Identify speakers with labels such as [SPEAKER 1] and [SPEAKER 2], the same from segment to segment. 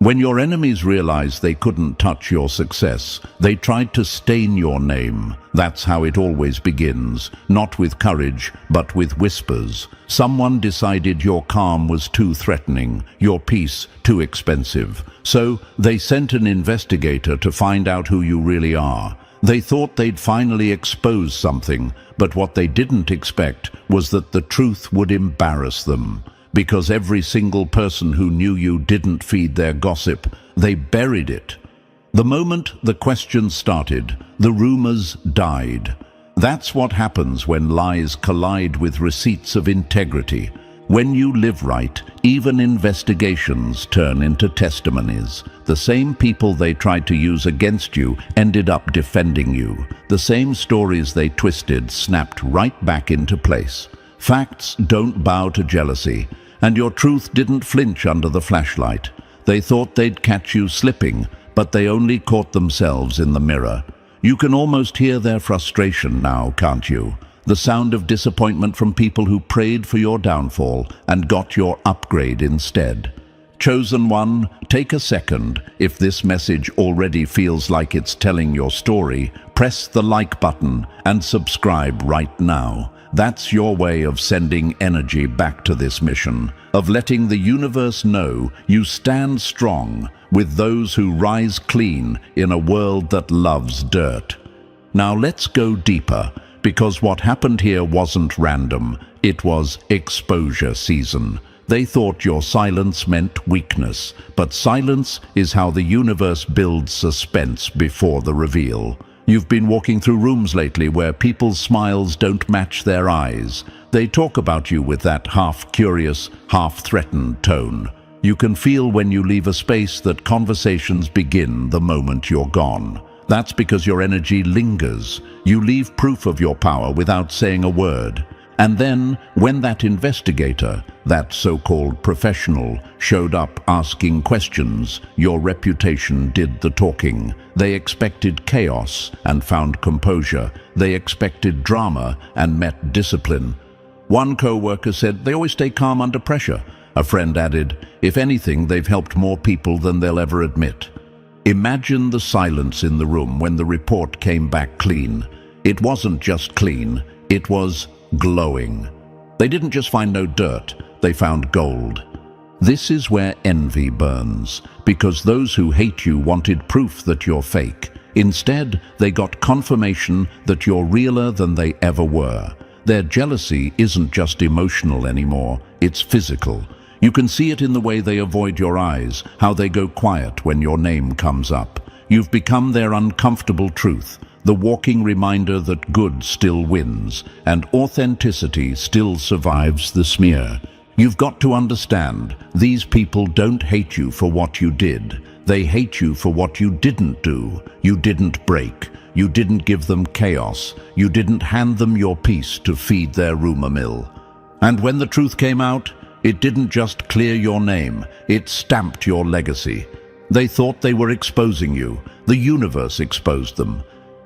[SPEAKER 1] When your enemies realized they couldn't touch your success, they tried to stain your name. That's how it always begins, not with courage, but with whispers. Someone decided your calm was too threatening, your peace too expensive. So they sent an investigator to find out who you really are. They thought they'd finally expose something, but what they didn't expect was that the truth would embarrass them. Because every single person who knew you didn't feed their gossip, they buried it. The moment the questions started, the rumors died. That's what happens when lies collide with receipts of integrity. When you live right, even investigations turn into testimonies. The same people they tried to use against you ended up defending you. The same stories they twisted snapped right back into place. Facts don't bow to jealousy. And your truth didn't flinch under the flashlight. They thought they'd catch you slipping, but they only caught themselves in the mirror. You can almost hear their frustration now, can't you? The sound of disappointment from people who prayed for your downfall and got your upgrade instead. Chosen One, take a second. If this message already feels like it's telling your story, press the like button and subscribe right now. That's your way of sending energy back to this mission, of letting the universe know you stand strong with those who rise clean in a world that loves dirt. Now let's go deeper, because what happened here wasn't random, it was exposure season. They thought your silence meant weakness, but silence is how the universe builds suspense before the reveal. You've been walking through rooms lately where people's smiles don't match their eyes. They talk about you with that half-curious, half-threatened tone. You can feel when you leave a space that conversations begin the moment you're gone. That's because your energy lingers. You leave proof of your power without saying a word. And then, when that investigator, that so-called professional, showed up asking questions, your reputation did the talking. They expected chaos and found composure. They expected drama and met discipline. One co-worker said they always stay calm under pressure. A friend added, if anything, they've helped more people than they'll ever admit. Imagine the silence in the room when the report came back clean. It wasn't just clean, it was glowing. They didn't just find no dirt, they found gold. This is where envy burns, because those who hate you wanted proof that you're fake. Instead, they got confirmation that you're realer than they ever were. Their jealousy isn't just emotional anymore, it's physical. You can see it in the way they avoid your eyes, how they go quiet when your name comes up. You've become their uncomfortable truth, the walking reminder that good still wins, and authenticity still survives the smear. You've got to understand, these people don't hate you for what you did. They hate you for what you didn't do. You didn't break. You didn't give them chaos. You didn't hand them your peace to feed their rumor mill. And when the truth came out, it didn't just clear your name, it stamped your legacy. They thought they were exposing you. The universe exposed them.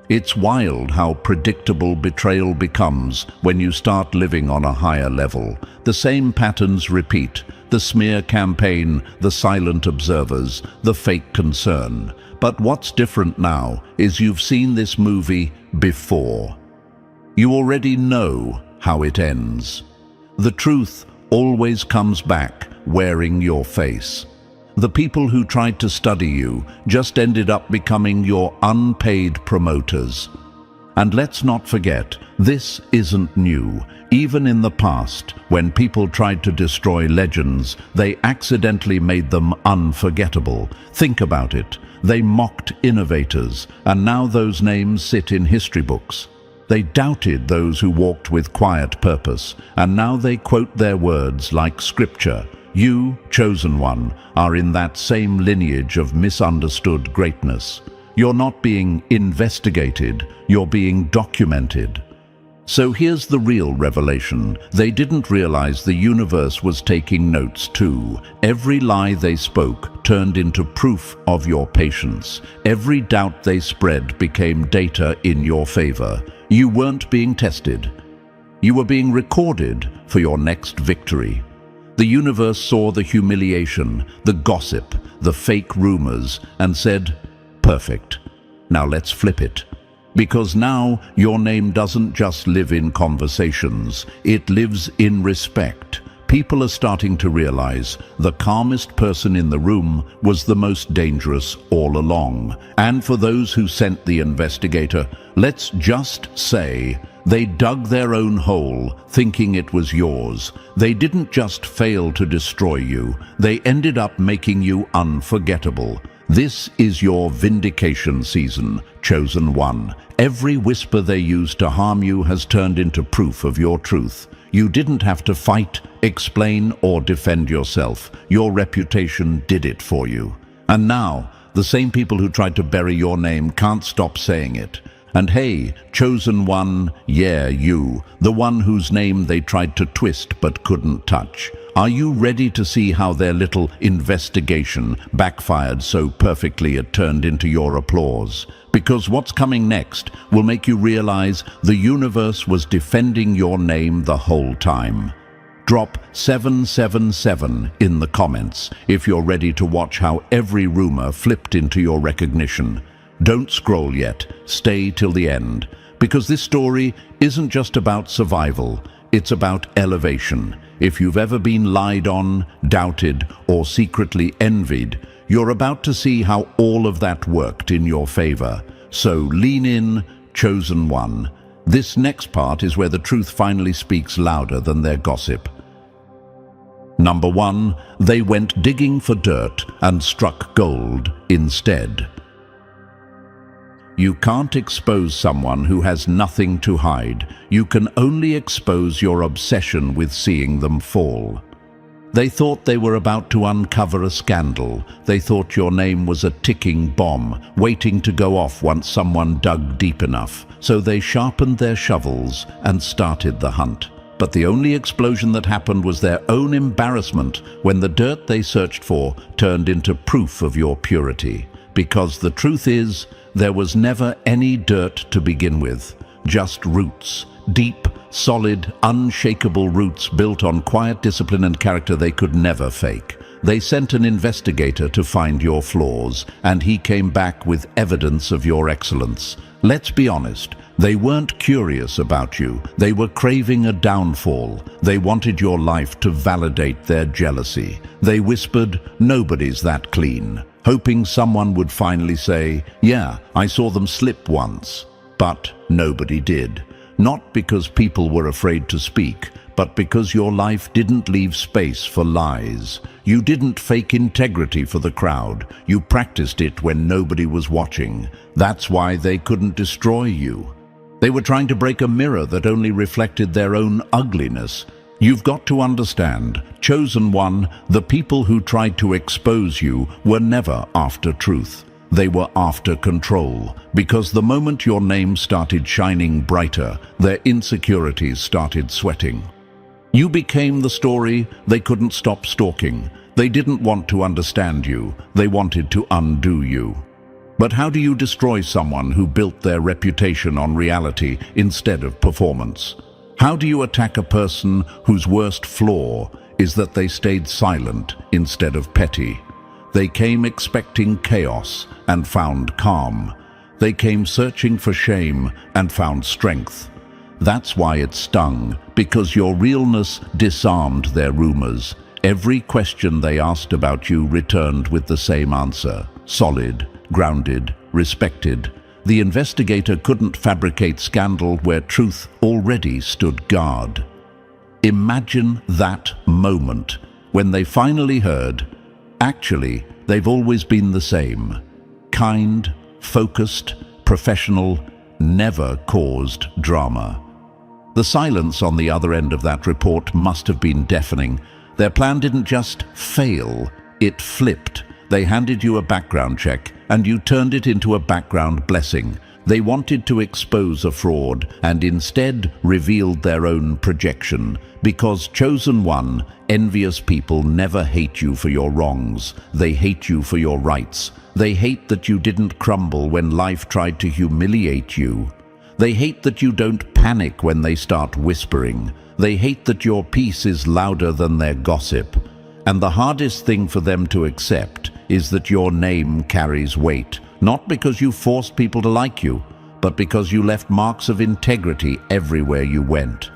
[SPEAKER 1] It's wild how predictable betrayal becomes when you start living on a higher level. The same patterns repeat. The smear campaign, the silent observers, the fake concern. But what's different now is you've seen this movie before. You already know how it ends. The truth always comes back wearing your face. The people who tried to study you just ended up becoming your unpaid promoters. And let's not forget, this isn't new. Even in the past, when people tried to destroy legends, they accidentally made them unforgettable. Think about it. They mocked innovators, and now those names sit in history books. They doubted those who walked with quiet purpose, and now they quote their words like scripture. You, Chosen One, are in that same lineage of misunderstood greatness. You're not being investigated, you're being documented. So here's the real revelation. They didn't realize the universe was taking notes too. Every lie they spoke turned into proof of your patience. Every doubt they spread became data in your favor. You weren't being tested. You were being recorded for your next victory. The universe saw the humiliation, the gossip, the fake rumors, and said, "Perfect. Now let's flip it." Because now your name doesn't just live in conversations, it lives in respect. People are starting to realize the calmest person in the room was the most dangerous all along. And for those who sent the investigator, let's just say they dug their own hole, thinking it was yours. They didn't just fail to destroy you, they ended up making you unforgettable. This is your vindication season, Chosen One. Every whisper they used to harm you has turned into proof of your truth. You didn't have to fight, explain, or defend yourself. Your reputation did it for you. And now, the same people who tried to bury your name can't stop saying it. And hey, Chosen One, yeah, you, the one whose name they tried to twist but couldn't touch. Are you ready to see how their little investigation backfired so perfectly it turned into your applause? Because what's coming next will make you realize the universe was defending your name the whole time. Drop 777 in the comments if you're ready to watch how every rumor flipped into your recognition. Don't scroll yet, stay till the end, because this story isn't just about survival, it's about elevation. If you've ever been lied on, doubted, or secretly envied, you're about to see how all of that worked in your favor. So lean in, Chosen One. This next part is where the truth finally speaks louder than their gossip. Number 1, they went digging for dirt and struck gold instead. You can't expose someone who has nothing to hide. You can only expose your obsession with seeing them fall. They thought they were about to uncover a scandal. They thought your name was a ticking bomb, waiting to go off once someone dug deep enough. So they sharpened their shovels and started the hunt. But the only explosion that happened was their own embarrassment when the dirt they searched for turned into proof of your purity. Because the truth is, there was never any dirt to begin with, just roots. Deep, solid, unshakable roots built on quiet discipline and character they could never fake. They sent an investigator to find your flaws, and he came back with evidence of your excellence. Let's be honest, they weren't curious about you. They were craving a downfall. They wanted your life to validate their jealousy. They whispered, "Nobody's that clean," hoping someone would finally say, "Yeah, I saw them slip once." But nobody did. Not because people were afraid to speak, but because your life didn't leave space for lies. You didn't fake integrity for the crowd. You practiced it when nobody was watching. That's why they couldn't destroy you. They were trying to break a mirror that only reflected their own ugliness. You've got to understand, Chosen One, the people who tried to expose you were never after truth. They were after control, because the moment your name started shining brighter, their insecurities started sweating. You became the story they couldn't stop stalking. They didn't want to understand you, they wanted to undo you. But how do you destroy someone who built their reputation on reality instead of performance? How do you attack a person whose worst flaw is that they stayed silent instead of petty? They came expecting chaos and found calm. They came searching for shame and found strength. That's why it stung, because your realness disarmed their rumors. Every question they asked about you returned with the same answer: solid, grounded, respected. The investigator couldn't fabricate scandal where truth already stood guard. Imagine that moment when they finally heard, actually, they've always been the same. Kind, focused, professional, never caused drama. The silence on the other end of that report must have been deafening. Their plan didn't just fail, it flipped. They handed you a background check, and you turned it into a background blessing. They wanted to expose a fraud, and instead revealed their own projection. Because Chosen One, envious people never hate you for your wrongs. They hate you for your rights. They hate that you didn't crumble when life tried to humiliate you. They hate that you don't panic when they start whispering. They hate that your peace is louder than their gossip. And the hardest thing for them to accept is that your name carries weight, not because you forced people to like you, but because you left marks of integrity everywhere you went.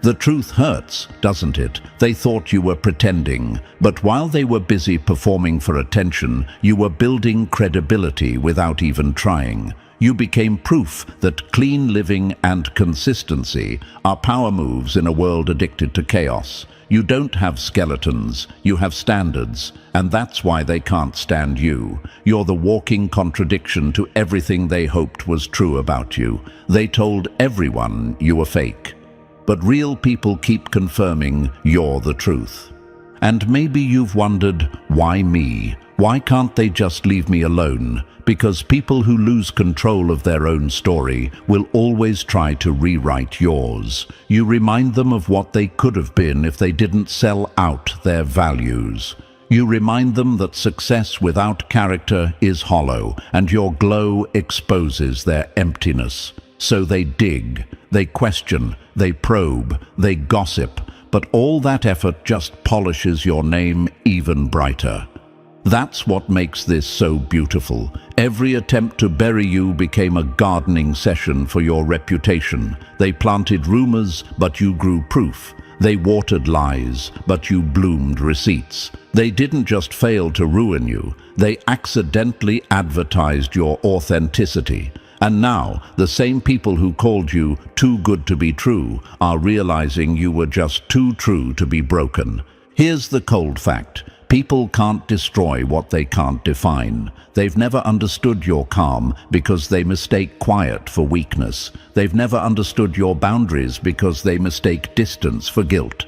[SPEAKER 1] The truth hurts, doesn't it? They thought you were pretending, but while they were busy performing for attention, you were building credibility without even trying. You became proof that clean living and consistency are power moves in a world addicted to chaos. You don't have skeletons, you have standards, and that's why they can't stand you. You're the walking contradiction to everything they hoped was true about you. They told everyone you were fake. But real people keep confirming you're the truth. And maybe you've wondered, why me? Why can't they just leave me alone? Because people who lose control of their own story will always try to rewrite yours. You remind them of what they could have been if they didn't sell out their values. You remind them that success without character is hollow, and your glow exposes their emptiness. So they dig, they question, they probe, they gossip, but all that effort just polishes your name even brighter. That's what makes this so beautiful. Every attempt to bury you became a gardening session for your reputation. They planted rumors, but you grew proof. They watered lies, but you bloomed receipts. They didn't just fail to ruin you, they accidentally advertised your authenticity. And now, the same people who called you too good to be true are realizing you were just too true to be broken. Here's the cold fact. People can't destroy what they can't define. They've never understood your calm because they mistake quiet for weakness. They've never understood your boundaries because they mistake distance for guilt.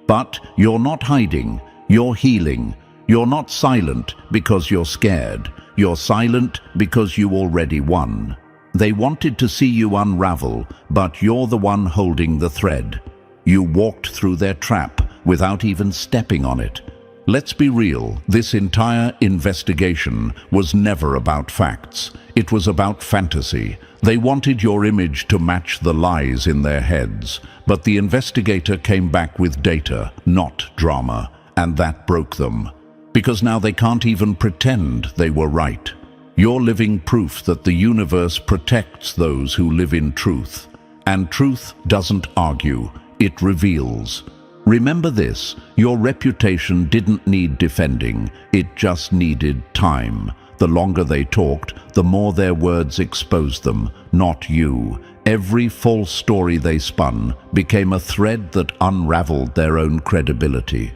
[SPEAKER 1] But you're not hiding, you're healing. You're not silent because you're scared. You're silent because you already won. They wanted to see you unravel, but you're the one holding the thread. You walked through their trap without even stepping on it. Let's be real, this entire investigation was never about facts. It was about fantasy. They wanted your image to match the lies in their heads, but the investigator came back with data, not drama, and that broke them. Because now they can't even pretend they were right. You're living proof that the universe protects those who live in truth. And truth doesn't argue, it reveals. Remember this, your reputation didn't need defending, it just needed time. The longer they talked, the more their words exposed them, not you. Every false story they spun became a thread that unraveled their own credibility.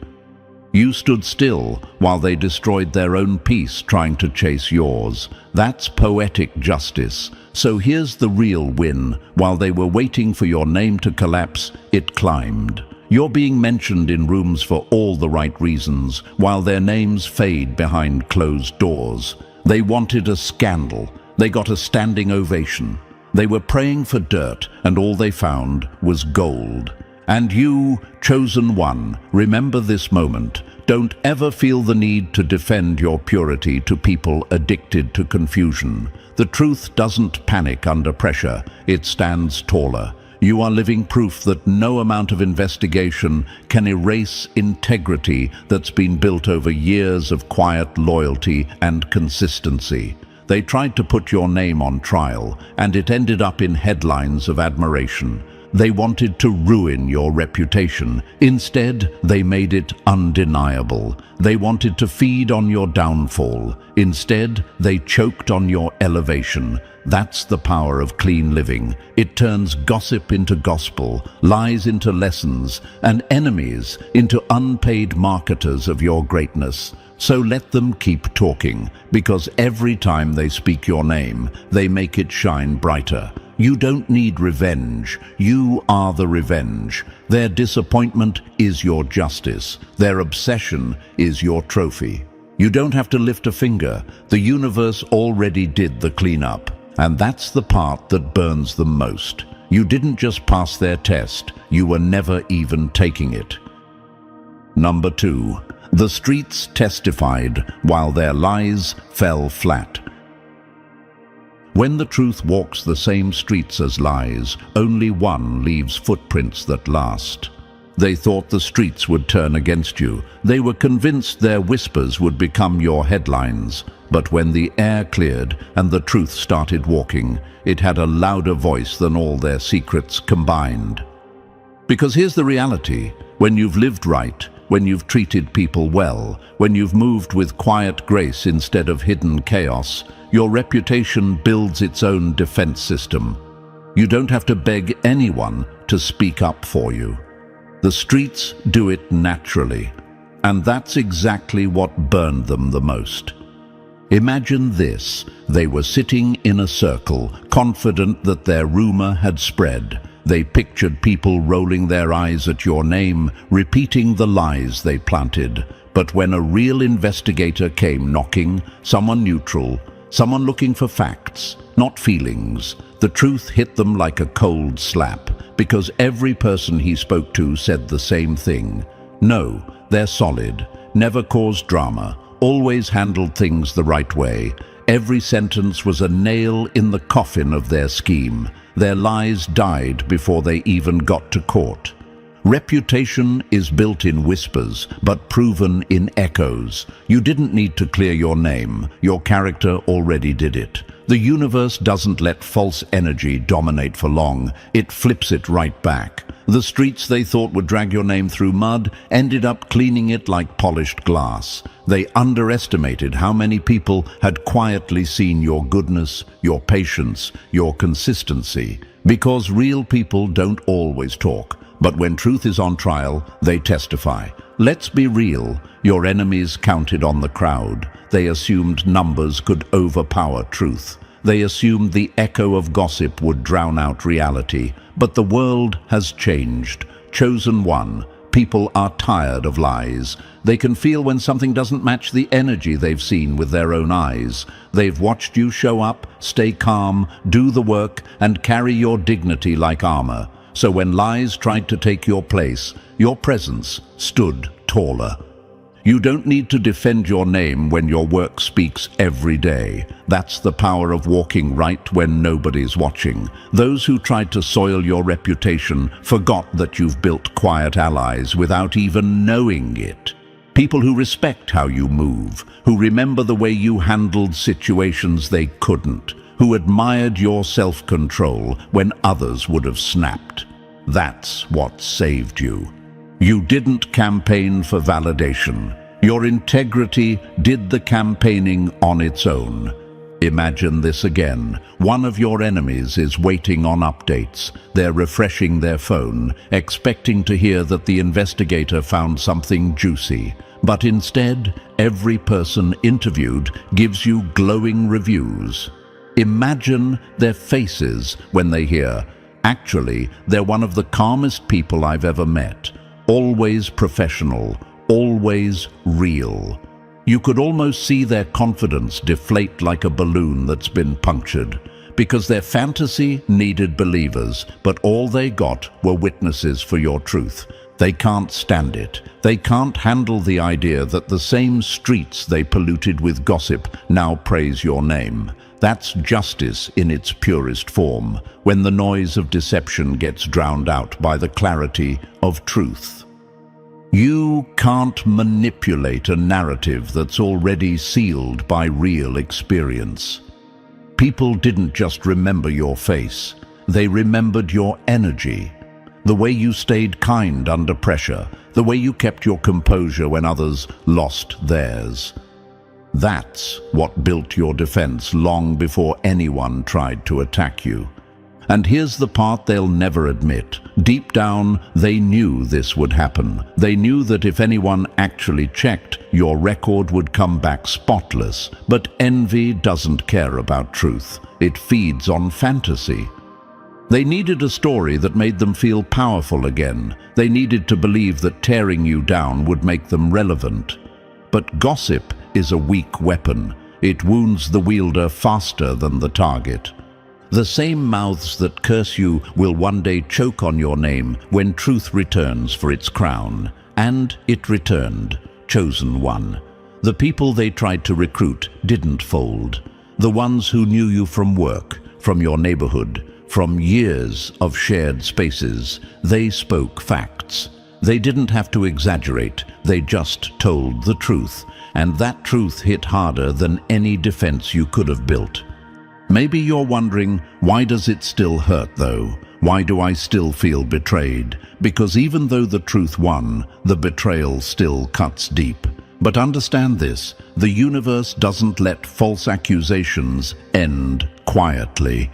[SPEAKER 1] You stood still while they destroyed their own peace trying to chase yours. That's poetic justice. So here's the real win. While they were waiting for your name to collapse, it climbed. You're being mentioned in rooms for all the right reasons, while their names fade behind closed doors. They wanted a scandal. They got a standing ovation. They were praying for dirt, and all they found was gold. And you, chosen one, remember this moment. Don't ever feel the need to defend your purity to people addicted to confusion. The truth doesn't panic under pressure. It stands taller. You are living proof that no amount of investigation can erase integrity that's been built over years of quiet loyalty and consistency. They tried to put your name on trial, and it ended up in headlines of admiration. They wanted to ruin your reputation. Instead, they made it undeniable. They wanted to feed on your downfall. Instead, they choked on your elevation. That's the power of clean living. It turns gossip into gospel, lies into lessons, and enemies into unpaid marketers of your greatness. So let them keep talking, because every time they speak your name, they make it shine brighter. You don't need revenge. You are the revenge. Their disappointment is your justice. Their obsession is your trophy. You don't have to lift a finger. The universe already did the cleanup. And that's the part that burns them most. You didn't just pass their test. You were never even taking it. Number 2. The streets testified while their lies fell flat. When the truth walks the same streets as lies, only one leaves footprints that last. They thought the streets would turn against you. They were convinced their whispers would become your headlines. But when the air cleared and the truth started walking, it had a louder voice than all their secrets combined. Because here's the reality: when you've lived right, when you've treated people well, when you've moved with quiet grace instead of hidden chaos, your reputation builds its own defense system. You don't have to beg anyone to speak up for you. The streets do it naturally, and that's exactly what burned them the most. Imagine this: they were sitting in a circle, confident that their rumor had spread. They pictured people rolling their eyes at your name, repeating the lies they planted. But when a real investigator came knocking, someone neutral, someone looking for facts, not feelings, the truth hit them like a cold slap, because every person he spoke to said the same thing. No, they're solid, never caused drama, always handled things the right way. Every sentence was a nail in the coffin of their scheme. Their lies died before they even got to court. Reputation is built in whispers, but proven in echoes. You didn't need to clear your name. Your character already did it. The universe doesn't let false energy dominate for long. It flips it right back. The streets they thought would drag your name through mud ended up cleaning it like polished glass. They underestimated how many people had quietly seen your goodness, your patience, your consistency. Because real people don't always talk, but when truth is on trial, they testify. Let's be real. Your enemies counted on the crowd. They assumed numbers could overpower truth. They assumed the echo of gossip would drown out reality. But the world has changed. Chosen one. People are tired of lies. They can feel when something doesn't match the energy they've seen with their own eyes. They've watched you show up, stay calm, do the work, and carry your dignity like armor. So when lies tried to take your place, your presence stood taller. You don't need to defend your name when your work speaks every day. That's the power of walking right when nobody's watching. Those who tried to soil your reputation forgot that you've built quiet allies without even knowing it. People who respect how you move, who remember the way you handled situations they couldn't, who admired your self-control when others would have snapped. That's what saved you. You didn't campaign for validation. Your integrity did the campaigning on its own. Imagine this again. One of your enemies is waiting on updates. They're refreshing their phone, expecting to hear that the investigator found something juicy. But instead, every person interviewed gives you glowing reviews. Imagine their faces when they hear, "Actually, they're one of the calmest people I've ever met. Always professional, always real." You could almost see their confidence deflate like a balloon that's been punctured, because their fantasy needed believers, but all they got were witnesses for your truth. They can't stand it. They can't handle the idea that the same streets they polluted with gossip now praise your name. That's justice in its purest form, when the noise of deception gets drowned out by the clarity of truth. You can't manipulate a narrative that's already sealed by real experience. People didn't just remember your face, they remembered your energy. The way you stayed kind under pressure, the way you kept your composure when others lost theirs. That's what built your defense long before anyone tried to attack you. And here's the part they'll never admit. Deep down, they knew this would happen. They knew that if anyone actually checked, your record would come back spotless. But envy doesn't care about truth. It feeds on fantasy. They needed a story that made them feel powerful again. They needed to believe that tearing you down would make them relevant. But gossip is a weak weapon. It wounds the wielder faster than the target. The same mouths that curse you will one day choke on your name when truth returns for its crown. And it returned, chosen one. The people they tried to recruit didn't fold. The ones who knew you from work, from your neighborhood, from years of shared spaces, they spoke facts. They didn't have to exaggerate, they just told the truth, and that truth hit harder than any defense you could have built. Maybe you're wondering, why does it still hurt though? Why do I still feel betrayed? Because even though the truth won, the betrayal still cuts deep. But understand this, the universe doesn't let false accusations end quietly.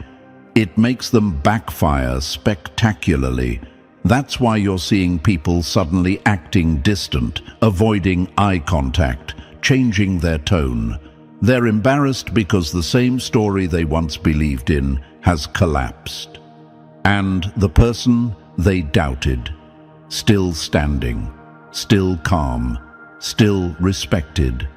[SPEAKER 1] It makes them backfire spectacularly. That's why you're seeing people suddenly acting distant, avoiding eye contact, changing their tone. They're embarrassed because the same story they once believed in has collapsed. And the person they doubted, still standing, still calm, still respected.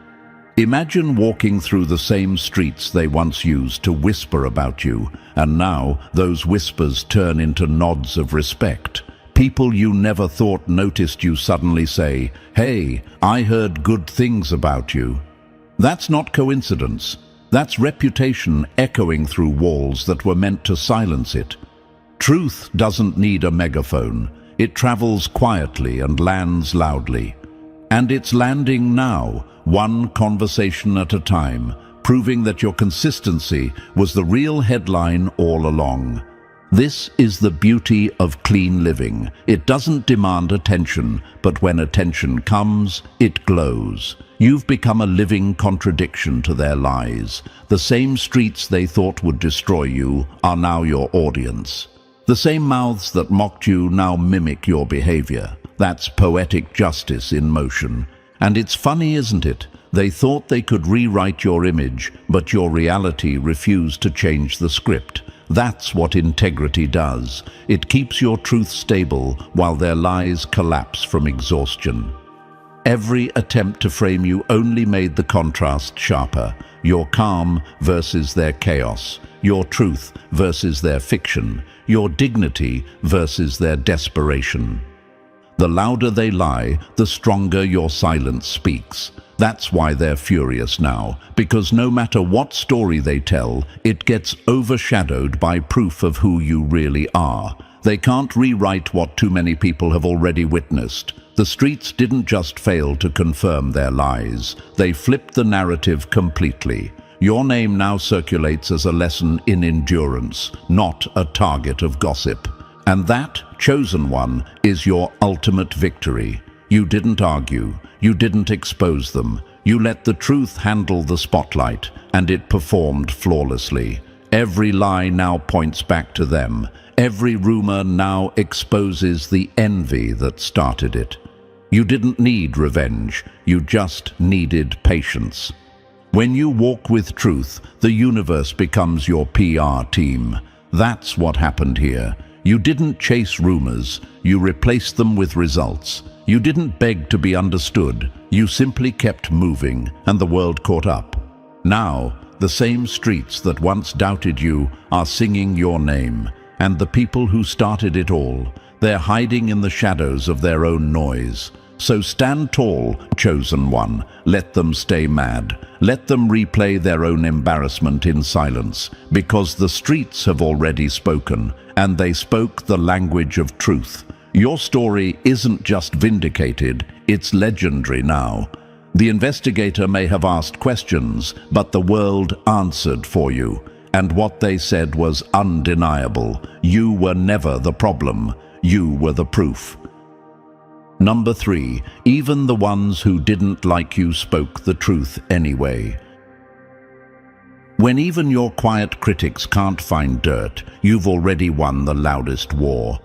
[SPEAKER 1] Imagine walking through the same streets they once used to whisper about you, and now those whispers turn into nods of respect. People you never thought noticed you suddenly say, "Hey, I heard good things about you." That's not coincidence. That's reputation echoing through walls that were meant to silence it. Truth doesn't need a megaphone. It travels quietly and lands loudly. And it's landing now, one conversation at a time, proving that your consistency was the real headline all along. This is the beauty of clean living. It doesn't demand attention, but when attention comes, it glows. You've become a living contradiction to their lies. The same streets they thought would destroy you are now your audience. The same mouths that mocked you now mimic your behavior. That's poetic justice in motion. And it's funny, isn't it? They thought they could rewrite your image, but your reality refused to change the script. That's what integrity does. It keeps your truth stable while their lies collapse from exhaustion. Every attempt to frame you only made the contrast sharper. Your calm versus their chaos. Your truth versus their fiction. Your dignity versus their desperation. The louder they lie, the stronger your silence speaks. That's why they're furious now, because no matter what story they tell, it gets overshadowed by proof of who you really are. They can't rewrite what too many people have already witnessed. The streets didn't just fail to confirm their lies, they flipped the narrative completely. Your name now circulates as a lesson in endurance, not a target of gossip. And that, chosen one, is your ultimate victory. You didn't argue, you didn't expose them. You let the truth handle the spotlight, and it performed flawlessly. Every lie now points back to them. Every rumor now exposes the envy that started it. You didn't need revenge, you just needed patience. When you walk with truth, the universe becomes your PR team. That's what happened here. You didn't chase rumors, you replaced them with results. You didn't beg to be understood, you simply kept moving, and the world caught up. Now, the same streets that once doubted you are singing your name, and the people who started it all, they're hiding in the shadows of their own noise. So stand tall, chosen one. Let them stay mad. Let them replay their own embarrassment in silence, because the streets have already spoken, and they spoke the language of truth. Your story isn't just vindicated, it's legendary now. The investigator may have asked questions, but the world answered for you. And what they said was undeniable. You were never the problem. You were the proof. Number 3, even the ones who didn't like you spoke the truth anyway. When even your quiet critics can't find dirt, you've already won the loudest war.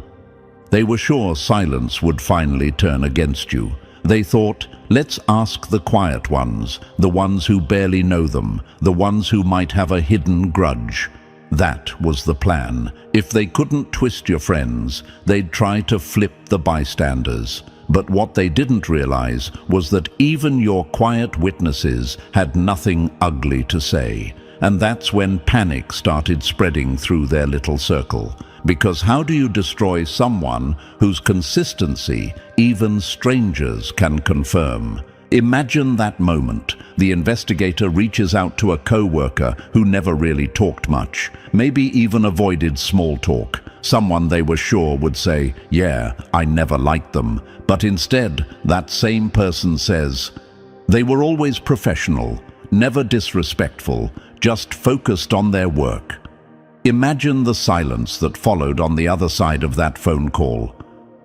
[SPEAKER 1] They were sure silence would finally turn against you. They thought, let's ask the quiet ones, the ones who barely know them, the ones who might have a hidden grudge. That was the plan. If they couldn't twist your friends, they'd try to flip the bystanders. But what they didn't realize was that even your quiet witnesses had nothing ugly to say. And that's when panic started spreading through their little circle. Because how do you destroy someone whose consistency even strangers can confirm? Imagine that moment. The investigator reaches out to a co-worker who never really talked much, maybe even avoided small talk. Someone they were sure would say, "Yeah, I never liked them." But instead, that same person says, "They were always professional, never disrespectful, just focused on their work." Imagine the silence that followed on the other side of that phone call.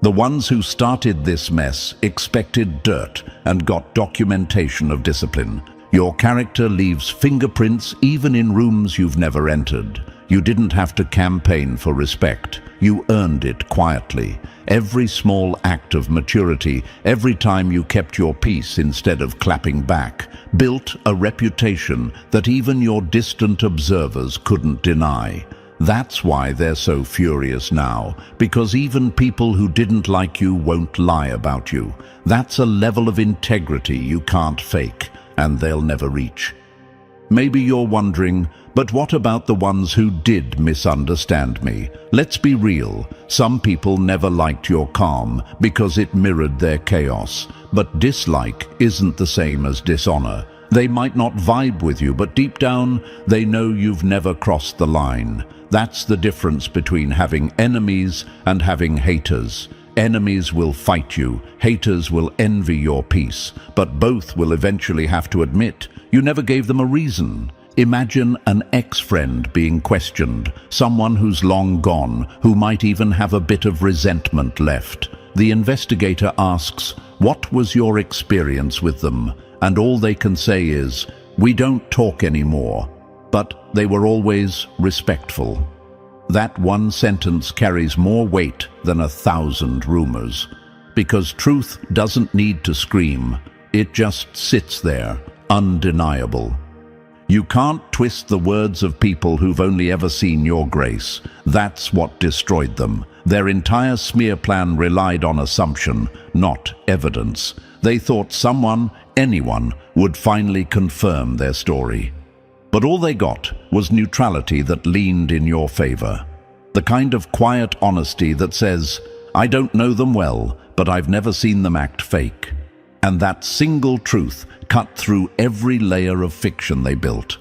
[SPEAKER 1] The ones who started this mess expected dirt and got documentation of discipline. Your character leaves fingerprints even in rooms you've never entered. You didn't have to campaign for respect. You earned it quietly. Every small act of maturity, every time you kept your peace instead of clapping back, built a reputation that even your distant observers couldn't deny. That's why they're so furious now, because even people who didn't like you won't lie about you. That's a level of integrity you can't fake, and they'll never reach. Maybe you're wondering, but what about the ones who did misunderstand me? Let's be real. Some people never liked your calm because it mirrored their chaos. But dislike isn't the same as dishonor. They might not vibe with you, but deep down, they know you've never crossed the line. That's the difference between having enemies and having haters. Enemies will fight you, haters will envy your peace, but both will eventually have to admit you never gave them a reason. Imagine an ex-friend being questioned, someone who's long gone, who might even have a bit of resentment left. The investigator asks, "What was your experience with them?" And all they can say is, "We don't talk anymore." But they were always respectful. That one sentence carries more weight than 1,000 rumors. Because truth doesn't need to scream, it just sits there, undeniable. You can't twist the words of people who've only ever seen your grace. That's what destroyed them. Their entire smear plan relied on assumption, not evidence. They thought someone, anyone, would finally confirm their story. But all they got was neutrality that leaned in your favor. The kind of quiet honesty that says, "I don't know them well, but I've never seen them act fake." And that single truth cut through every layer of fiction they built.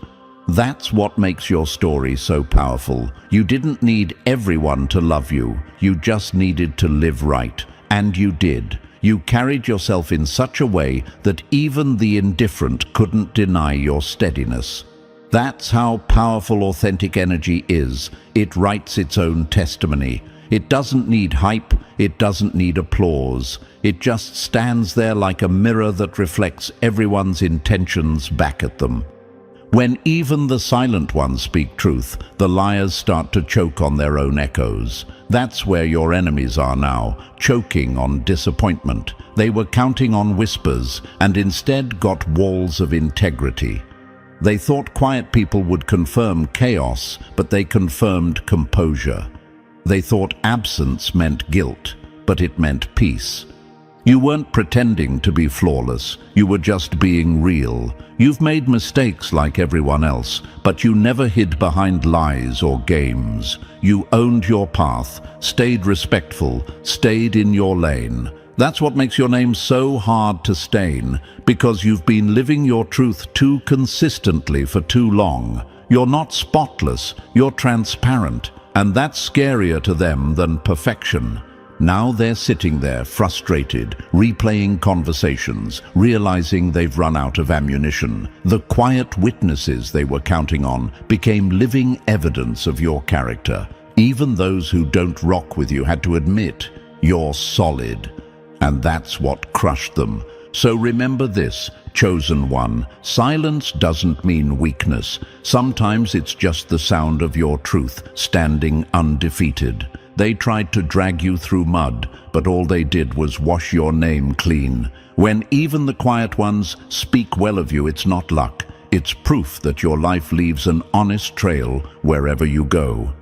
[SPEAKER 1] That's what makes your story so powerful. You didn't need everyone to love you. You just needed to live right. And you did. You carried yourself in such a way that even the indifferent couldn't deny your steadiness. That's how powerful authentic energy is. It writes its own testimony. It doesn't need hype. It doesn't need applause. It just stands there like a mirror that reflects everyone's intentions back at them. When even the silent ones speak truth, the liars start to choke on their own echoes. That's where your enemies are now, choking on disappointment. They were counting on whispers and instead got walls of integrity. They thought quiet people would confirm chaos, but they confirmed composure. They thought absence meant guilt, but it meant peace. You weren't pretending to be flawless, you were just being real. You've made mistakes like everyone else, but you never hid behind lies or games. You owned your path, stayed respectful, stayed in your lane. That's what makes your name so hard to stain, because you've been living your truth too consistently for too long. You're not spotless, you're transparent, and that's scarier to them than perfection. Now they're sitting there, frustrated, replaying conversations, realizing they've run out of ammunition. The quiet witnesses they were counting on became living evidence of your character. Even those who don't rock with you had to admit, you're solid. And that's what crushed them. So remember this, chosen one, silence doesn't mean weakness. Sometimes it's just the sound of your truth, standing undefeated. They tried to drag you through mud, but all they did was wash your name clean. When even the quiet ones speak well of you, it's not luck. It's proof that your life leaves an honest trail wherever you go.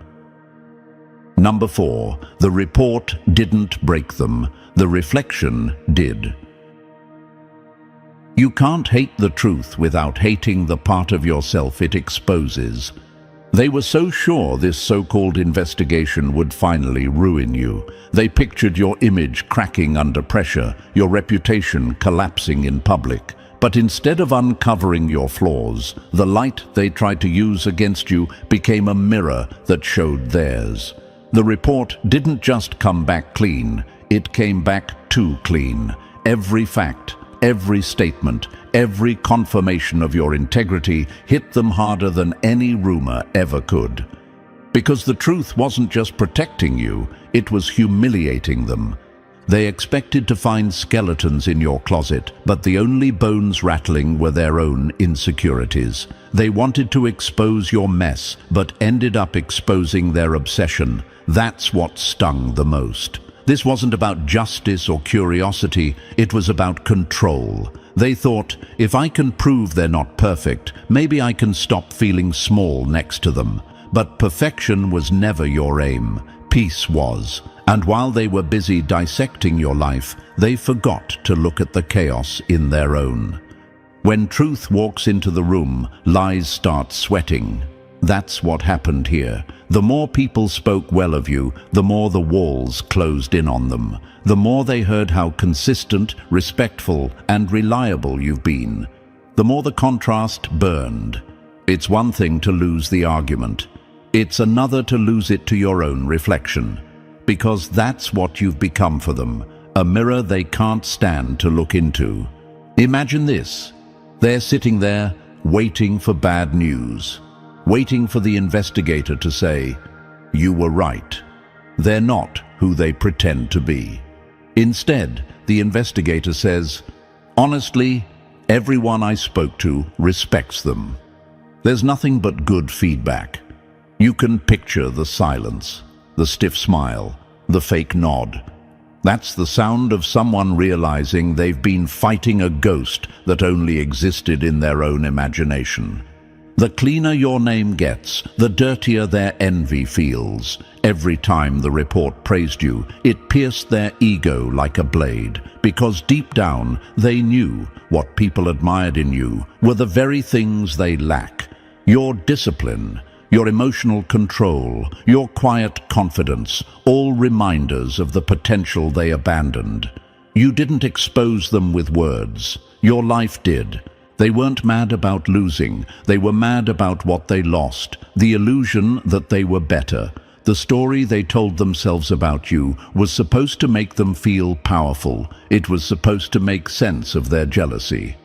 [SPEAKER 1] Number 4, the report didn't break them. The reflection did. You can't hate the truth without hating the part of yourself it exposes. They were so sure this so-called investigation would finally ruin you. They pictured your image cracking under pressure, your reputation collapsing in public. But instead of uncovering your flaws, the light they tried to use against you became a mirror that showed theirs. The report didn't just come back clean, it came back too clean. Every fact, every statement, every confirmation of your integrity hit them harder than any rumor ever could. Because the truth wasn't just protecting you, it was humiliating them. They expected to find skeletons in your closet, but the only bones rattling were their own insecurities. They wanted to expose your mess, but ended up exposing their obsession. That's what stung the most. This wasn't about justice or curiosity, it was about control. They thought, if I can prove they're not perfect, maybe I can stop feeling small next to them. But perfection was never your aim. Peace was. And while they were busy dissecting your life, they forgot to look at the chaos in their own. When truth walks into the room, lies start sweating. That's what happened here. The more people spoke well of you, the more the walls closed in on them. The more they heard how consistent, respectful, and reliable you've been. The more the contrast burned. It's one thing to lose the argument. It's another to lose it to your own reflection. Because that's what you've become for them, a mirror they can't stand to look into. Imagine this. They're sitting there, waiting for bad news. Waiting for the investigator to say, "You were right." They're not who they pretend to be. Instead, the investigator says, "Honestly, everyone I spoke to respects them." There's nothing but good feedback. You can picture the silence, the stiff smile, the fake nod. That's the sound of someone realizing they've been fighting a ghost that only existed in their own imagination. The cleaner your name gets, the dirtier their envy feels. Every time the report praised you, it pierced their ego like a blade, because deep down they knew what people admired in you were the very things they lack. Your discipline, your emotional control, your quiet confidence, all reminders of the potential they abandoned. You didn't expose them with words. Your life did. They weren't mad about losing. They were mad about what they lost, the illusion that they were better. The story they told themselves about you was supposed to make them feel powerful. It was supposed to make sense of their jealousy.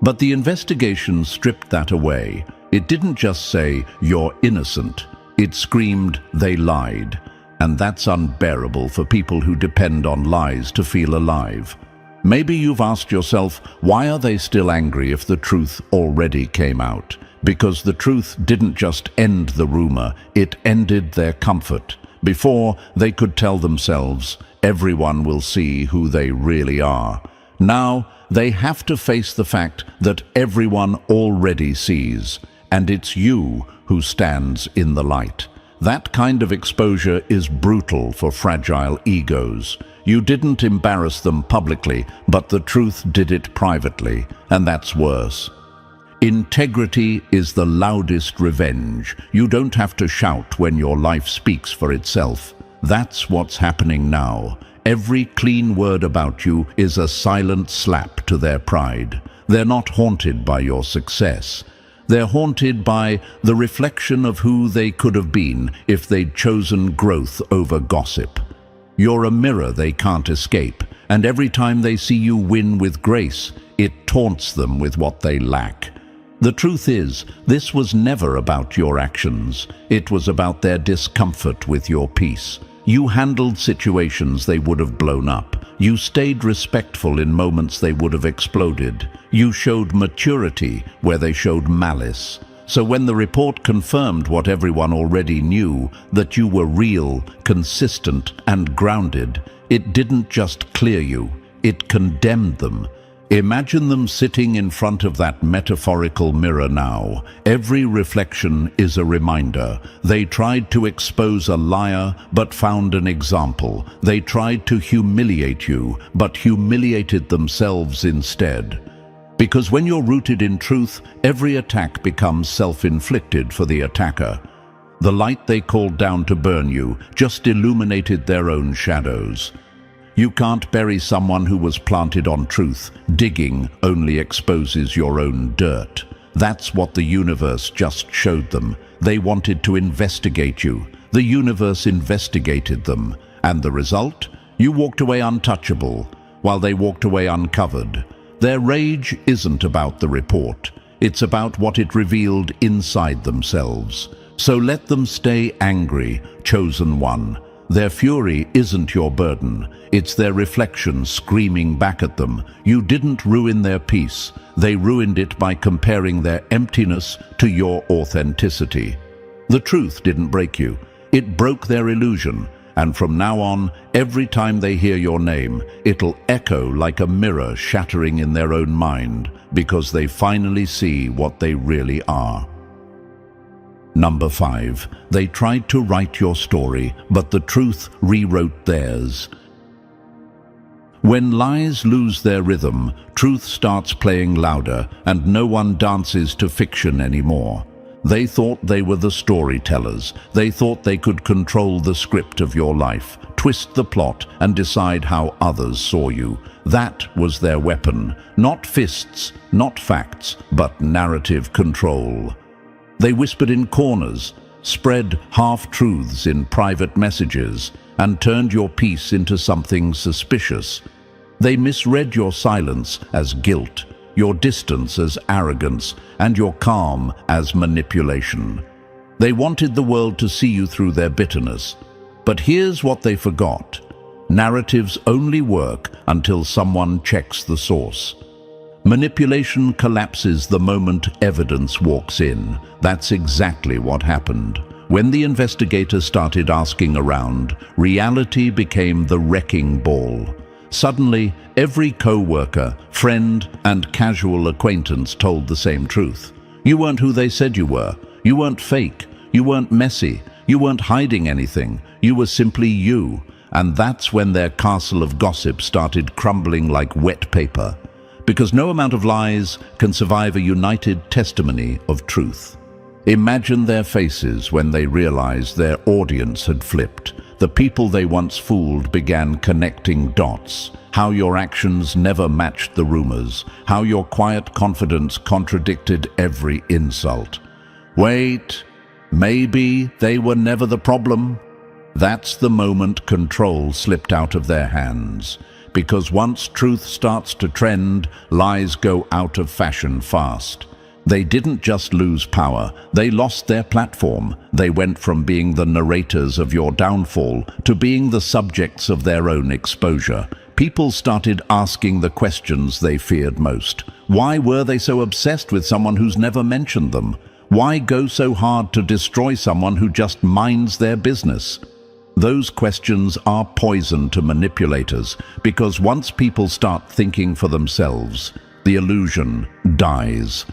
[SPEAKER 1] But the investigation stripped that away. It didn't just say, "You're innocent." It screamed, "They lied." And that's unbearable for people who depend on lies to feel alive. Maybe you've asked yourself, why are they still angry if the truth already came out? Because the truth didn't just end the rumor, it ended their comfort. Before, they could tell themselves, everyone will see who they really are. Now, they have to face the fact that everyone already sees, and it's you who stands in the light. That kind of exposure is brutal for fragile egos. You didn't embarrass them publicly, but the truth did it privately, and that's worse. Integrity is the loudest revenge. You don't have to shout when your life speaks for itself. That's what's happening now. Every clean word about you is a silent slap to their pride. They're not haunted by your success. They're haunted by the reflection of who they could have been if they'd chosen growth over gossip. You're a mirror they can't escape, and every time they see you win with grace, it taunts them with what they lack. The truth is, this was never about your actions. It was about their discomfort with your peace. You handled situations they would have blown up. You stayed respectful in moments they would have exploded. You showed maturity where they showed malice. So when the report confirmed what everyone already knew, that you were real, consistent, and grounded, it didn't just clear you, it condemned them. Imagine them sitting in front of that metaphorical mirror now. Every reflection is a reminder. They tried to expose a liar, but found an example. They tried to humiliate you, but humiliated themselves instead. Because when you're rooted in truth, every attack becomes self-inflicted for the attacker. The light they called down to burn you just illuminated their own shadows. You can't bury someone who was planted on truth. Digging only exposes your own dirt. That's what the universe just showed them. They wanted to investigate you. The universe investigated them. And the result? You walked away untouchable, while they walked away uncovered. Their rage isn't about the report. It's about what it revealed inside themselves. So let them stay angry, chosen one. Their fury isn't your burden. It's their reflection screaming back at them. You didn't ruin their peace. They ruined it by comparing their emptiness to your authenticity. The truth didn't break you. It broke their illusion. And from now on, every time they hear your name, it'll echo like a mirror shattering in their own mind, because they finally see what they really are. Number 5. They tried to write your story, but the truth rewrote theirs. When lies lose their rhythm, truth starts playing louder, and no one dances to fiction anymore. They thought they were the storytellers. They thought they could control the script of your life, twist the plot, and decide how others saw you. That was their weapon. Not fists, not facts, but narrative control. They whispered in corners, spread half-truths in private messages, and turned your peace into something suspicious. They misread your silence as guilt, your distance as arrogance, and your calm as manipulation. They wanted the world to see you through their bitterness. But here's what they forgot. Narratives only work until someone checks the source. Manipulation collapses the moment evidence walks in. That's exactly what happened. When the investigators started asking around, reality became the wrecking ball. Suddenly, every co-worker, friend, and casual acquaintance told the same truth. You weren't who they said you were. You weren't fake. You weren't messy. You weren't hiding anything. You were simply you. And that's when their castle of gossip started crumbling like wet paper. Because no amount of lies can survive a united testimony of truth. Imagine their faces when they realized their audience had flipped. The people they once fooled began connecting dots. How your actions never matched the rumors. How your quiet confidence contradicted every insult. Wait, maybe they were never the problem? That's the moment control slipped out of their hands. Because once truth starts to trend, lies go out of fashion fast. They didn't just lose power, they lost their platform. They went from being the narrators of your downfall to being the subjects of their own exposure. People started asking the questions they feared most. Why were they so obsessed with someone who's never mentioned them? Why go so hard to destroy someone who just minds their business? Those questions are poison to manipulators, because once people start thinking for themselves, the illusion dies.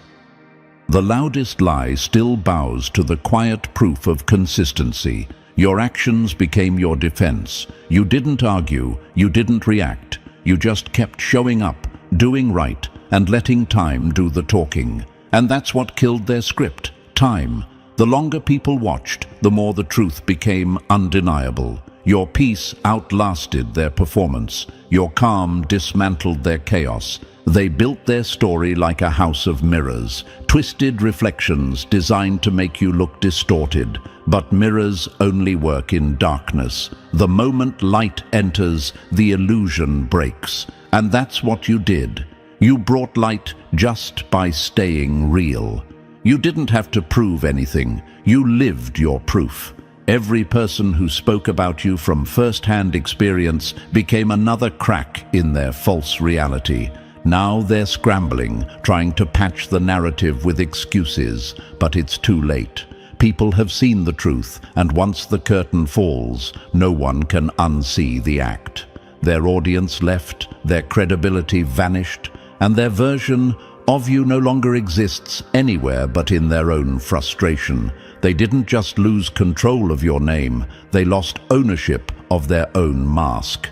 [SPEAKER 1] The loudest lie still bows to the quiet proof of consistency. Your actions became your defense. You didn't argue, you didn't react. You just kept showing up, doing right, and letting time do the talking. And that's what killed their script, time. The longer people watched, the more the truth became undeniable. Your peace outlasted their performance. Your calm dismantled their chaos. They built their story like a house of mirrors, twisted reflections designed to make you look distorted. But mirrors only work in darkness. The moment light enters, the illusion breaks. And that's what you did. You brought light just by staying real. You didn't have to prove anything. You lived your proof. Every person who spoke about you from first-hand experience became another crack in their false reality. Now they're scrambling, trying to patch the narrative with excuses, but it's too late. People have seen the truth, and once the curtain falls, no one can unsee the act. Their audience left, their credibility vanished, and their version of you no longer exists anywhere but in their own frustration. They didn't just lose control of your name, they lost ownership of their own mask.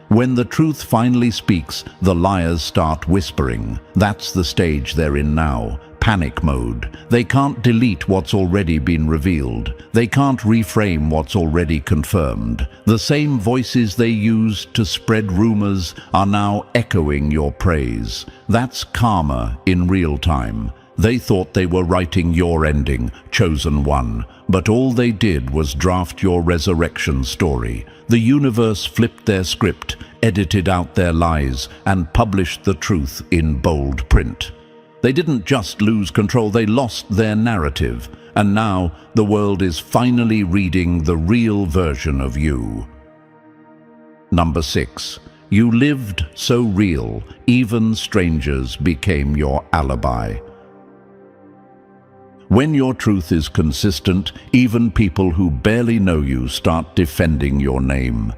[SPEAKER 1] When the truth finally speaks, the liars start whispering. That's the stage they're in now. panic mode. They can't delete what's already been revealed. They can't reframe what's already confirmed. The same voices they used to spread rumors are now echoing your praise. That's karma in real time. They thought they were writing your ending, Chosen One, but all they did was draft your resurrection story. The universe flipped their script, edited out their lies, and published the truth in bold print. They didn't just lose control, they lost their narrative. And now the world is finally reading the real version of you. Number 6. You lived so real, even strangers became your alibi. When your truth is consistent, even people who barely know you start defending your name.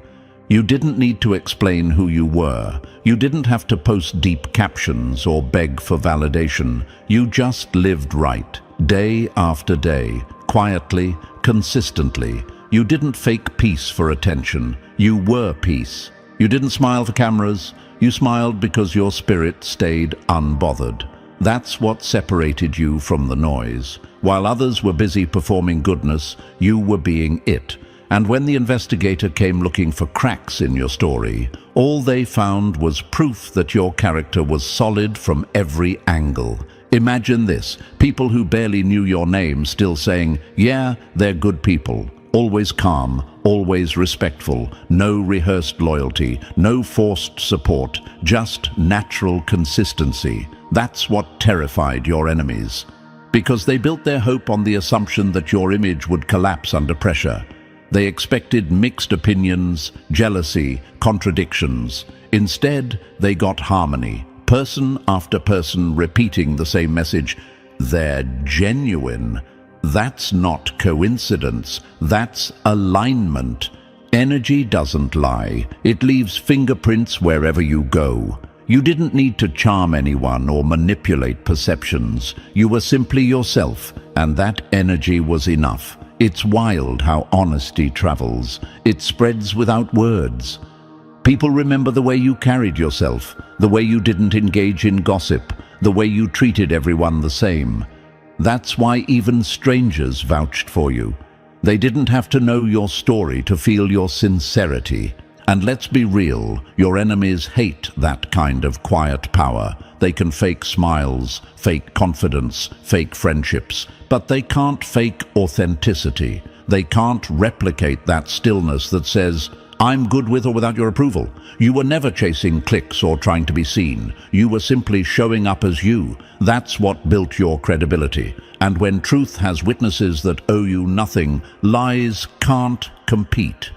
[SPEAKER 1] You didn't need to explain who you were. You didn't have to post deep captions or beg for validation. You just lived right, day after day, quietly, consistently. You didn't fake peace for attention. You were peace. You didn't smile for cameras. You smiled because your spirit stayed unbothered. That's what separated you from the noise. While others were busy performing goodness, you were being it. And when the investigator came looking for cracks in your story, all they found was proof that your character was solid from every angle. Imagine this, people who barely knew your name still saying, yeah, they're good people. Always calm, always respectful, no rehearsed loyalty, no forced support, just natural consistency. That's what terrified your enemies. Because they built their hope on the assumption that your image would collapse under pressure. They expected mixed opinions, jealousy, contradictions. Instead, they got harmony, person after person repeating the same message. They're genuine. That's not coincidence, that's alignment. Energy doesn't lie, it leaves fingerprints wherever you go. You didn't need to charm anyone or manipulate perceptions. You were simply yourself, and that energy was enough. It's wild how honesty travels. It spreads without words. People remember the way you carried yourself, the way you didn't engage in gossip, the way you treated everyone the same. That's why even strangers vouched for you. They didn't have to know your story to feel your sincerity. And let's be real, your enemies hate that kind of quiet power. They can fake smiles, fake confidence, fake friendships, but they can't fake authenticity. They can't replicate that stillness that says, I'm good with or without your approval. You were never chasing clicks or trying to be seen. You were simply showing up as you. That's what built your credibility. And when truth has witnesses that owe you nothing, lies can't compete.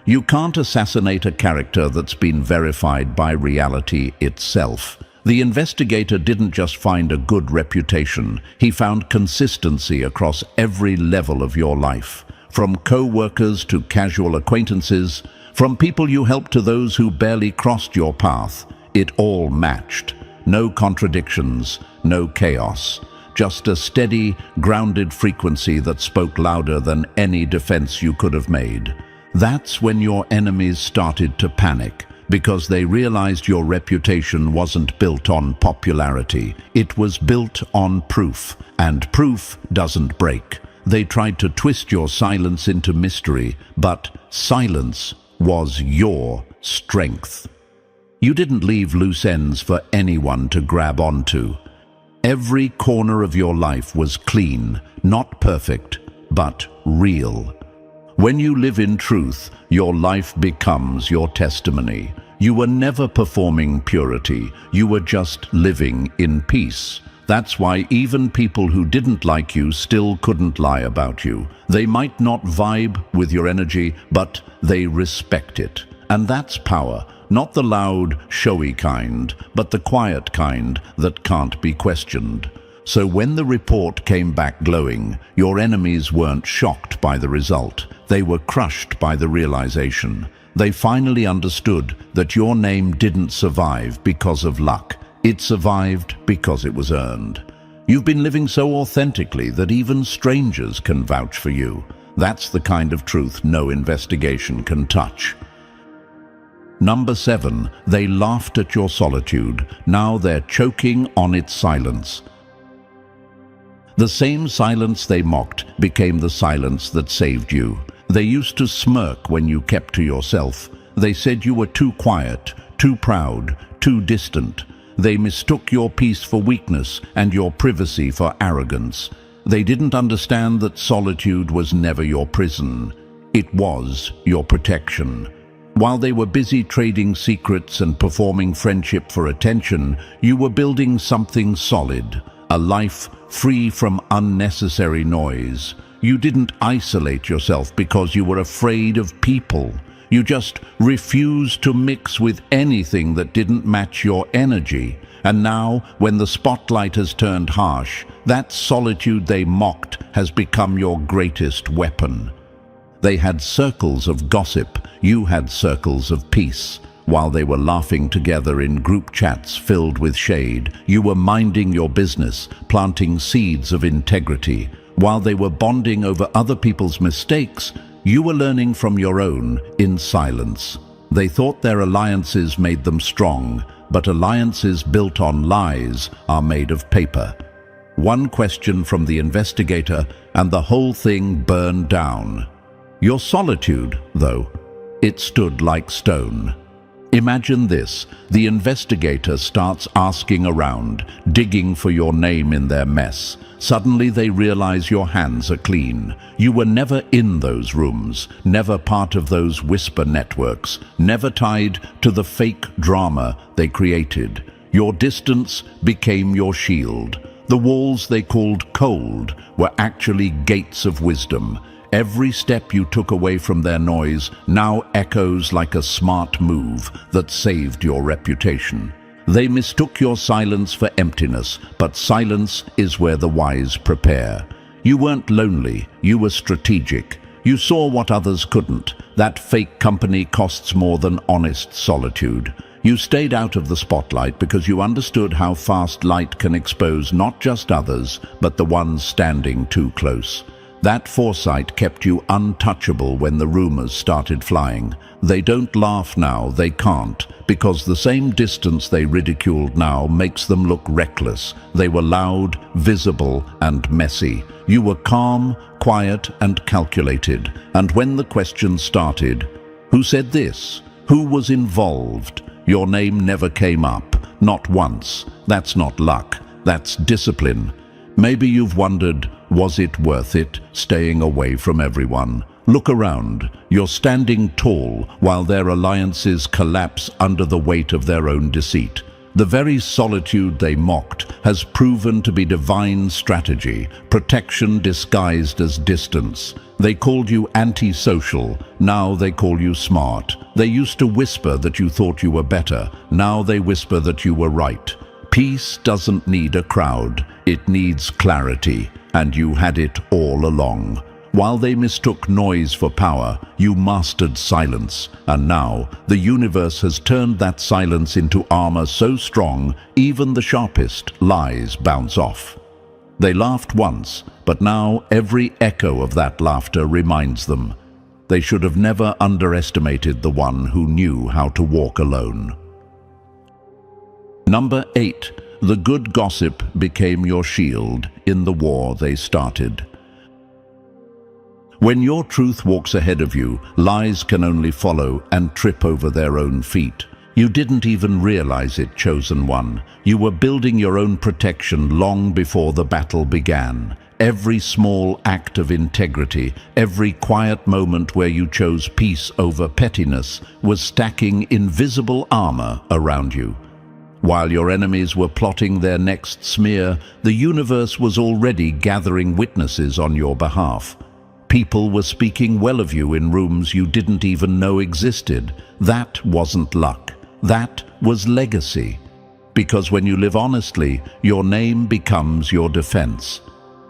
[SPEAKER 1] You can't assassinate a character that's been verified by reality itself. The investigator didn't just find a good reputation, he found consistency across every level of your life. From co-workers to casual acquaintances, from people you helped to those who barely crossed your path, it all matched. No contradictions, no chaos. Just a steady, grounded frequency that spoke louder than any defense you could have made. That's when your enemies started to panic, because they realized your reputation wasn't built on popularity. It was built on proof, and proof doesn't break. They tried to twist your silence into mystery, but silence was your strength. You didn't leave loose ends for anyone to grab onto. Every corner of your life was clean, not perfect, but real. When you live in truth, your life becomes your testimony. You were never performing purity, you were just living in peace. That's why even people who didn't like you still couldn't lie about you. They might not vibe with your energy, but they respect it. And that's power, not the loud, showy kind, but the quiet kind that can't be questioned. So when the report came back glowing, your enemies weren't shocked by the result. They were crushed by the realization. They finally understood that your name didn't survive because of luck. It survived because it was earned. You've been living so authentically that even strangers can vouch for you. That's the kind of truth no investigation can touch. Number 7, they laughed at your solitude. Now they're choking on its silence. The same silence they mocked became the silence that saved you. They used to smirk when you kept to yourself. They said you were too quiet, too proud, too distant. They mistook your peace for weakness and your privacy for arrogance. They didn't understand that solitude was never your prison. It was your protection. While they were busy trading secrets and performing friendship for attention, you were building something solid, a life free from unnecessary noise. You didn't isolate yourself because you were afraid of people. You just refused to mix with anything that didn't match your energy. And now, when the spotlight has turned harsh, that solitude they mocked has become your greatest weapon. They had circles of gossip, you had circles of peace. While they were laughing together in group chats filled with shade, you were minding your business, planting seeds of integrity. While they were bonding over other people's mistakes, you were learning from your own in silence. They thought their alliances made them strong, but alliances built on lies are made of paper. One question from the investigator, and the whole thing burned down. Your solitude, though, it stood like stone. Imagine this, the investigator starts asking around, digging for your name in their mess. Suddenly they realize your hands are clean. You were never in those rooms, never part of those whisper networks, never tied to the fake drama they created. Your distance became your shield. The walls they called cold were actually gates of wisdom. Every step you took away from their noise now echoes like a smart move that saved your reputation. They mistook your silence for emptiness, but silence is where the wise prepare. You weren't lonely, you were strategic. You saw what others couldn't. That fake company costs more than honest solitude. You stayed out of the spotlight because you understood how fast light can expose not just others, but the ones standing too close. That foresight kept you untouchable when the rumors started flying. They don't laugh now, they can't, because the same distance they ridiculed now makes them look reckless. They were loud, visible, and messy. You were calm, quiet, and calculated. And when the questions started, who said this? Who was involved? Your name never came up, not once. That's not luck, that's discipline. Maybe you've wondered, was it worth it, staying away from everyone? Look around. You're standing tall while their alliances collapse under the weight of their own deceit. The very solitude they mocked has proven to be divine strategy, protection disguised as distance. They called you antisocial, now they call you smart. They used to whisper that you thought you were better, now they whisper that you were right. Peace doesn't need a crowd, it needs clarity, and you had it all along. While they mistook noise for power, you mastered silence, and now the universe has turned that silence into armor so strong, even the sharpest lies bounce off. They laughed once, but now every echo of that laughter reminds them. They should have never underestimated the one who knew how to walk alone. Number 8. The good gossip became your shield in the war they started. When your truth walks ahead of you, lies can only follow and trip over their own feet. You didn't even realize it, Chosen One. You were building your own protection long before the battle began. Every small act of integrity, every quiet moment where you chose peace over pettiness, was stacking invisible armor around you. While your enemies were plotting their next smear, the universe was already gathering witnesses on your behalf. People were speaking well of you in rooms you didn't even know existed. That wasn't luck. That was legacy. Because when you live honestly, your name becomes your defense.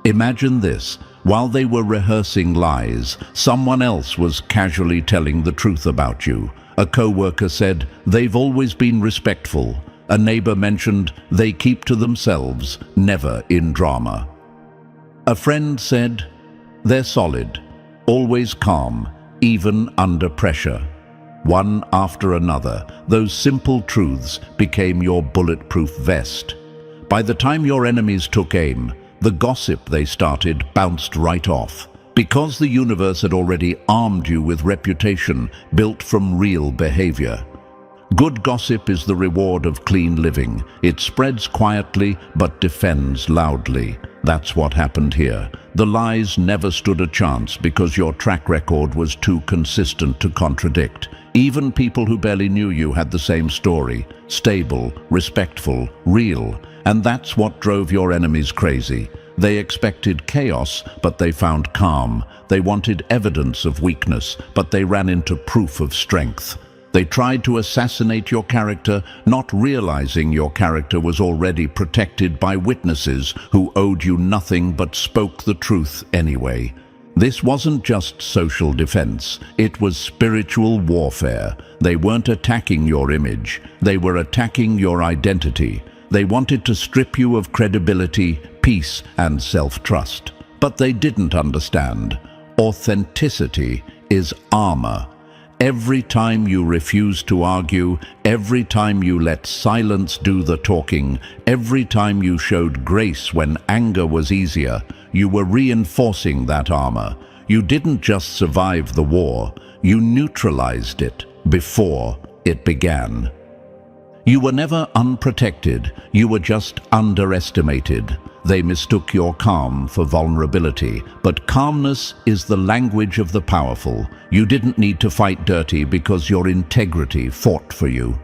[SPEAKER 1] Imagine this. While they were rehearsing lies, someone else was casually telling the truth about you. A co-worker said, "They've always been respectful." A neighbor mentioned, "They keep to themselves, never in drama." A friend said, "They're solid, always calm, even under pressure." One after another, those simple truths became your bulletproof vest. By the time your enemies took aim, the gossip they started bounced right off, because the universe had already armed you with reputation built from real behavior. Good gossip is the reward of clean living. It spreads quietly but defends loudly. That's what happened here. The lies never stood a chance because your track record was too consistent to contradict. Even people who barely knew you had the same story: stable, respectful, real. And that's what drove your enemies crazy. They expected chaos, but they found calm. They wanted evidence of weakness, but they ran into proof of strength. They tried to assassinate your character, not realizing your character was already protected by witnesses who owed you nothing but spoke the truth anyway. This wasn't just social defense, it was spiritual warfare. They weren't attacking your image, they were attacking your identity. They wanted to strip you of credibility, peace, and self-trust. But they didn't understand. Authenticity is armor. Every time you refused to argue, every time you let silence do the talking, every time you showed grace when anger was easier, you were reinforcing that armor. You didn't just survive the war, you neutralized it before it began. You were never unprotected, you were just underestimated. They mistook your calm for vulnerability, but calmness is the language of the powerful. You didn't need to fight dirty because your integrity fought for you.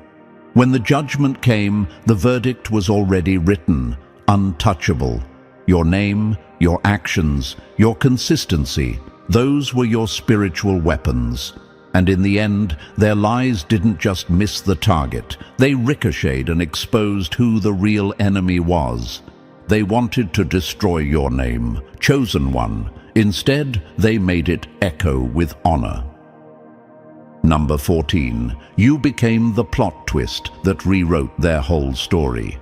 [SPEAKER 1] When the judgment came, the verdict was already written: untouchable. Your name, your actions, your consistency, those were your spiritual weapons. And in the end, their lies didn't just miss the target. They ricocheted and exposed who the real enemy was. They wanted to destroy your name, Chosen One. Instead, they made it echo with honor. Number 14. You became the plot twist that rewrote their whole story.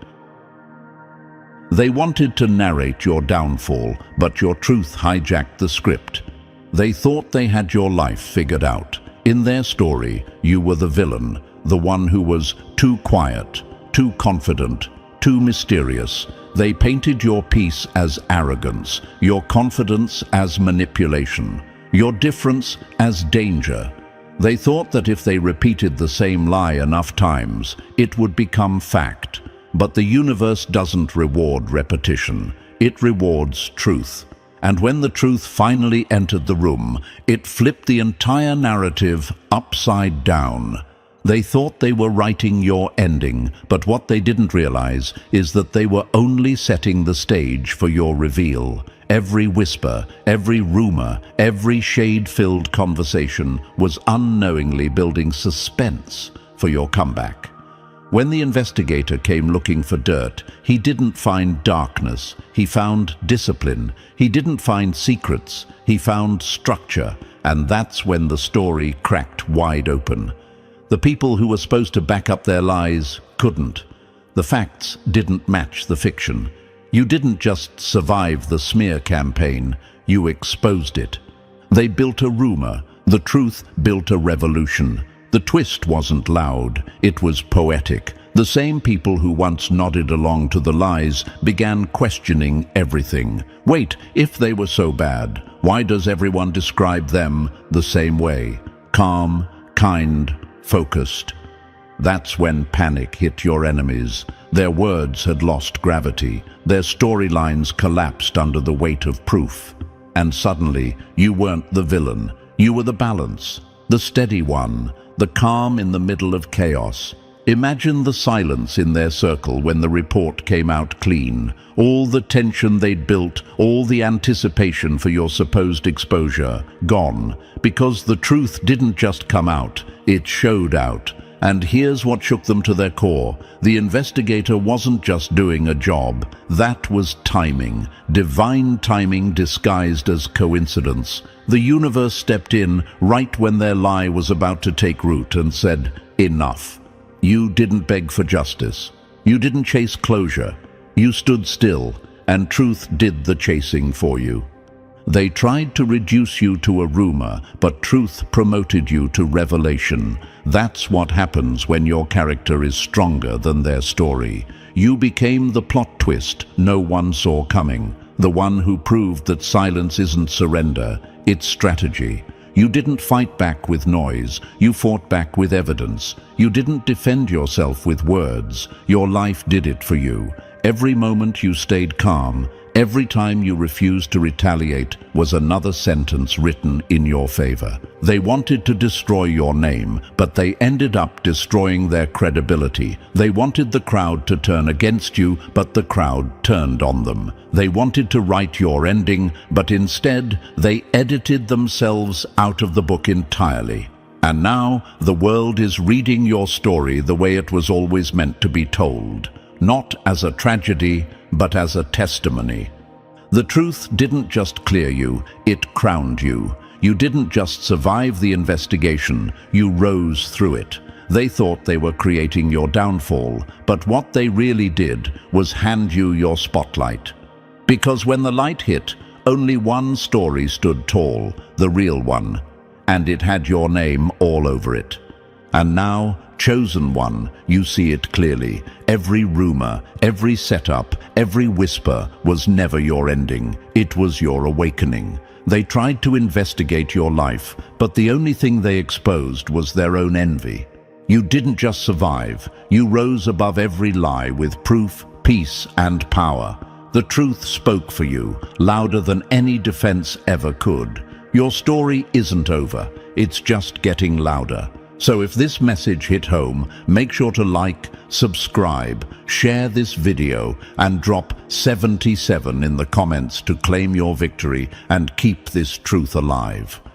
[SPEAKER 1] They wanted to narrate your downfall, but your truth hijacked the script. They thought they had your life figured out. In their story, you were the villain, the one who was too quiet, too confident, too mysterious. They painted your peace as arrogance, your confidence as manipulation, your difference as danger. They thought that if they repeated the same lie enough times, it would become fact. But the universe doesn't reward repetition, it rewards truth. And when the truth finally entered the room, it flipped the entire narrative upside down. They thought they were writing your ending, but what they didn't realize is that they were only setting the stage for your reveal. Every whisper, every rumor, every shade-filled conversation was unknowingly building suspense for your comeback. When the investigator came looking for dirt, he didn't find darkness, he found discipline. He didn't find secrets, he found structure. And that's when the story cracked wide open. The people who were supposed to back up their lies couldn't. The facts didn't match the fiction. You didn't just survive the smear campaign, you exposed it. They built a rumor, the truth built a revolution. The twist wasn't loud, it was poetic. The same people who once nodded along to the lies began questioning everything. Wait, if they were so bad, why does everyone describe them the same way? Calm, kind, focused. That's when panic hit your enemies. Their words had lost gravity. Their storylines collapsed under the weight of proof. And suddenly, you weren't the villain. You were the balance, the steady one, the calm in the middle of chaos. Imagine the silence in their circle when the report came out clean. All the tension they'd built, all the anticipation for your supposed exposure, gone. Because the truth didn't just come out, it showed out. And here's what shook them to their core. The investigator wasn't just doing a job. That was timing. Divine timing disguised as coincidence. The universe stepped in right when their lie was about to take root and said, "Enough." You didn't beg for justice. You didn't chase closure. You stood still, and truth did the chasing for you. They tried to reduce you to a rumor, but truth promoted you to revelation. That's what happens when your character is stronger than their story. You became the plot twist no one saw coming. the one who proved that silence isn't surrender, it's strategy. You didn't fight back with noise, you fought back with evidence. You didn't defend yourself with words, your life did it for you. Every moment you stayed calm, every time you refused to retaliate was another sentence written in your favor. They wanted to destroy your name, but they ended up destroying their credibility. They wanted the crowd to turn against you, but the crowd turned on them. They wanted to write your ending, but instead they edited themselves out of the book entirely. And now the world is reading your story the way it was always meant to be told. Not as a tragedy, but as a testimony. The truth didn't just clear you, it crowned you. You didn't just survive the investigation, you rose through it. They thought they were creating your downfall, but what they really did was hand you your spotlight. Because when the light hit, only one story stood tall, the real one, and it had your name all over it. And now, Chosen One, you see it clearly. Every rumor, every setup, every whisper was never your ending. It was your awakening. They tried to investigate your life, but the only thing they exposed was their own envy. You didn't just survive, you rose above every lie with proof, peace, and power. The truth spoke for you, louder than any defense ever could. Your story isn't over, it's just getting louder. So if this message hit home, make sure to like, subscribe, share this video, and drop 77 in the comments to claim your victory and keep this truth alive.